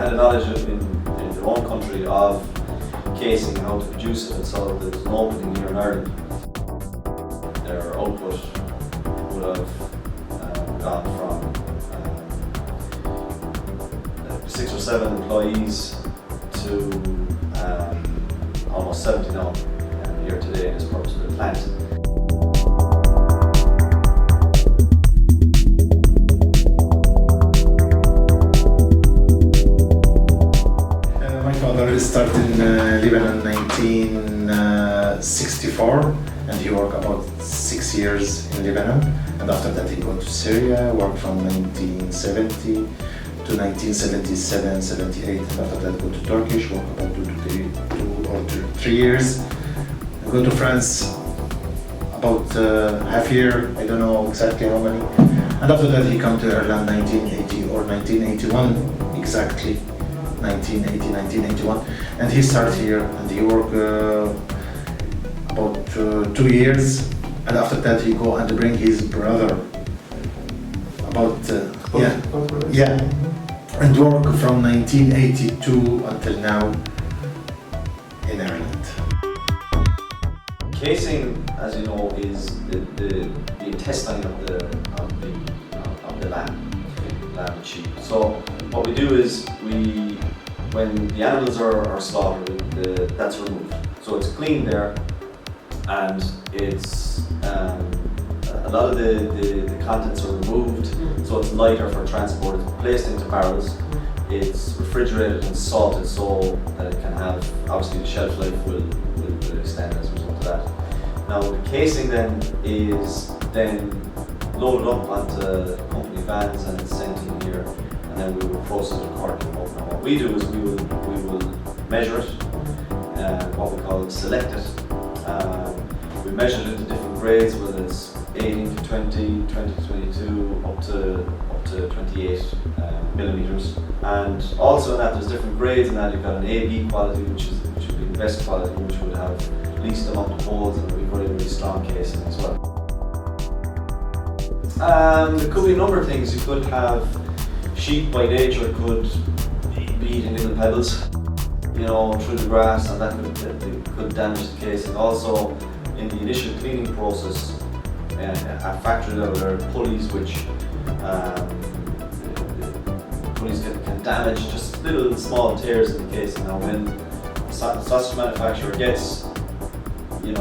had a knowledge in their own country of casing, how to produce it, and so there was an opening here in Ireland. Their output would have gone from 6 or 7 employees to almost 70 now here today in this purpose-built plant. My father started in Lebanon in 1964, and he worked about 6 years in Lebanon. And after that, he went to Syria, worked from 1970 to 1977, 78, and after that, go to Turkish, work about 2 or 3 years. I go to France about half year, I don't know exactly how many. And after that, he come to Ireland 1980 or 1981, exactly. 1980, 1981, and he started here and he worked about 2 years, and after that he go and bring his brother about and work from 1982 until now in Ireland. Casing, as you know, is the intestine of the lamb sheep. So what we do is when the animals are slaughtered, that's removed. So it's clean there, and it's a lot of the contents are removed, so it's lighter for transport. It's placed into barrels. It's refrigerated and salted so that it can have, obviously the shelf life will extend as a result of that. Now the casing then is loaded up onto company vans and it's sent in here, and then we will process it according to what. Now what we do is we will measure it, what we call select it. We measure it into different grades, whether it's 18 to 20, 20 to 22, up to 28 millimeters. And also in that there's different grades in that. You've got an AB quality, which would be the best quality, which would have least amount of holes and would be very, very strong casing as well. There could be a number of things. You could have sheep by nature could be eating little pebbles, through the grass, and that could damage the casing. Also, in the initial cleaning process, at factory level, there are pulleys which can damage just little small tears in the casing. Now, when the sausage manufacturer gets, the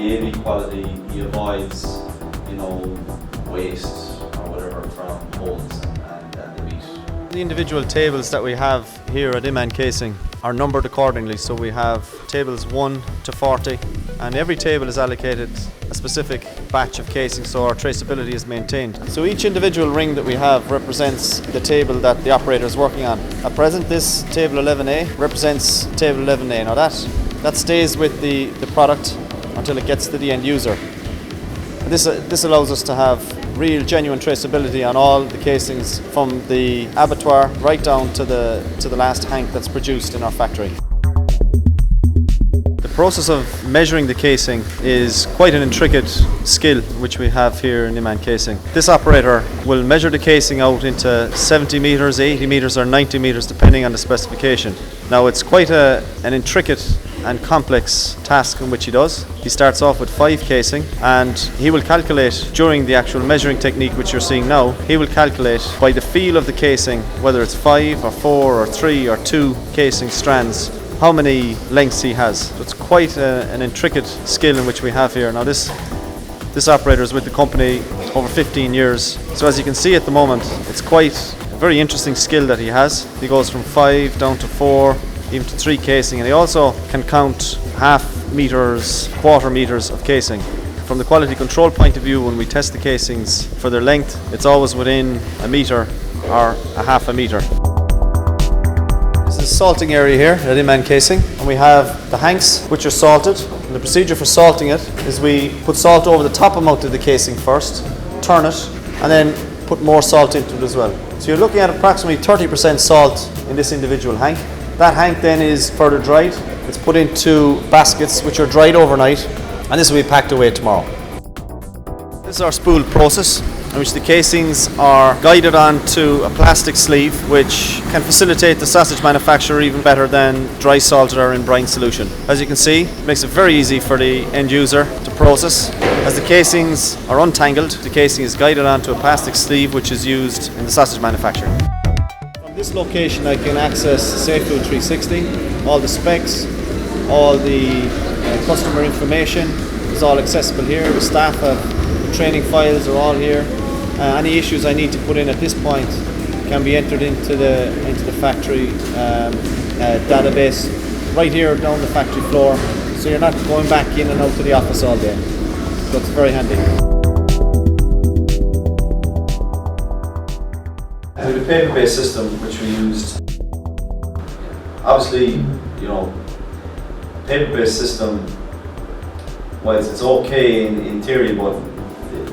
AB quality, he avoids, waste or whatever from holes and the meat. The individual tables that we have here at Iman Casing are numbered accordingly. So we have tables 1 to 40, and every table is allocated a specific batch of casing, so our traceability is maintained. So each individual ring that we have represents the table that the operator is working on. At present, this table 11A represents table 11A. Now that stays with the product until it gets to the end user. This allows us to have real, genuine traceability on all the casings from the abattoir right down to the last hank that's produced in our factory. The process of measuring the casing is quite an intricate skill which we have here in Iman Casing. This operator will measure the casing out into 70 metres, 80 metres or 90 metres depending on the specification. Now it's quite an intricate and complex task in which he does. He starts off with 5 casing, and he will calculate during the actual measuring technique which you're seeing now, he will calculate by the feel of the casing whether it's 5 or 4 or 3 or 2 casing strands how many lengths he has. So it's quite an intricate skill in which we have here. Now this operator is with the company over 15 years, so as you can see at the moment it's quite a very interesting skill that he has. He goes from 5 down to 4, even to 3 casing, and he also can count half meters, quarter meters of casing. From the quality control point of view, when we test the casings for their length, it's always within a meter or a half a meter. This is the salting area here at Iman Casing, and we have the hanks which are salted. And the procedure for salting it is we put salt over the top amount of the casing first, turn it, and then put more salt into it as well. So you're looking at approximately 30% salt in this individual hank. That hank then is further dried. It's put into baskets which are dried overnight, and this will be packed away tomorrow. This is our spool process. in which the casings are guided onto a plastic sleeve which can facilitate the sausage manufacturer even better than dry salted or in brine solution. As you can see, it makes it very easy for the end user to process. As the casings are untangled, the casing is guided onto a plastic sleeve which is used in the sausage manufacturing. From this location I can access Safefood 360, all the specs, all the customer information is all accessible here. The staff have training files are all here. Any issues I need to put in at this point can be entered into the factory database right here down the factory floor, so you're not going back in and out to the office all day. So it's very handy. And the paper-based system which we used, obviously, you know, paper-based system, well, it's okay in theory, but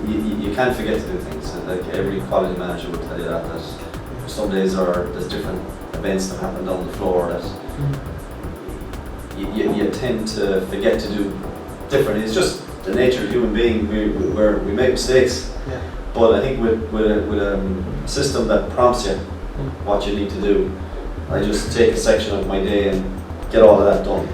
you can't forget to do things. Like every quality manager would tell you that some days there's different events that happen down the floor that you tend to forget to do different. It's just the nature of human being. We make mistakes, Yeah. but I think with a system that prompts you what you need to do, I just take a section of my day and get all of that done.